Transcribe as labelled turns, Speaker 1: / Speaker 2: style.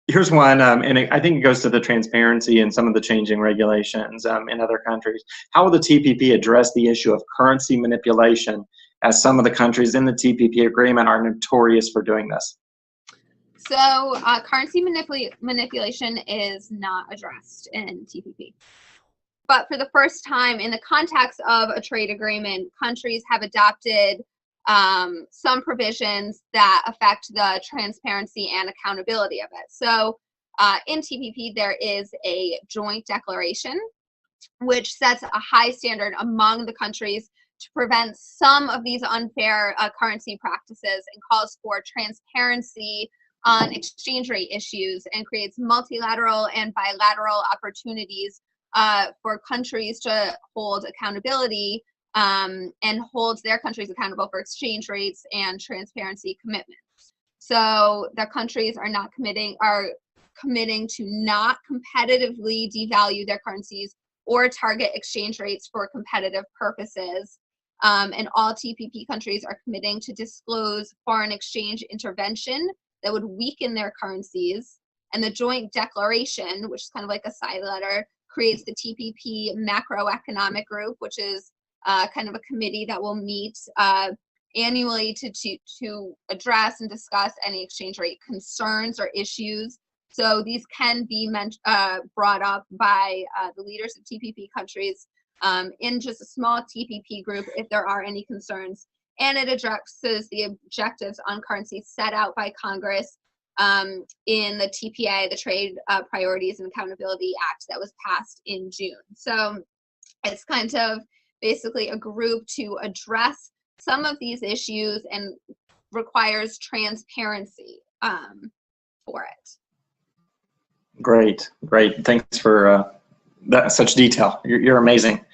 Speaker 1: Here's one, I think it goes to the transparency and some of the changing regulations in other countries. How will the TPP address the issue of currency manipulation, as some of the countries in the TPP agreement are notorious for doing this?
Speaker 2: So currency manipulation is not addressed in TPP. But for the first time in the context of a trade agreement, countries have adopted some provisions that affect the transparency and accountability of it. So in TPP, there is a joint declaration which sets a high standard among the countries to prevent some of these unfair currency practices, and calls for transparency on exchange rate issues, and creates multilateral and bilateral opportunities for countries to hold accountability and holds their countries accountable for exchange rates and transparency commitments. So the countries are committing to not competitively devalue their currencies or target exchange rates for competitive purposes. And all TPP countries are committing to disclose foreign exchange intervention that would weaken their currencies. And the joint declaration, which is kind of like a side letter, creates the TPP macroeconomic group, which is kind of a committee that will meet annually to address and discuss any exchange rate concerns or issues. So these can be brought up by the leaders of TPP countries in just a small TPP group if there are any concerns. And it addresses the objectives on currency set out by Congress in the TPA, the Trade Priorities and Accountability Act that was passed in June. So it's kind of basically a group to address some of these issues and requires transparency for it.
Speaker 1: Great. Thanks for such detail. You're amazing.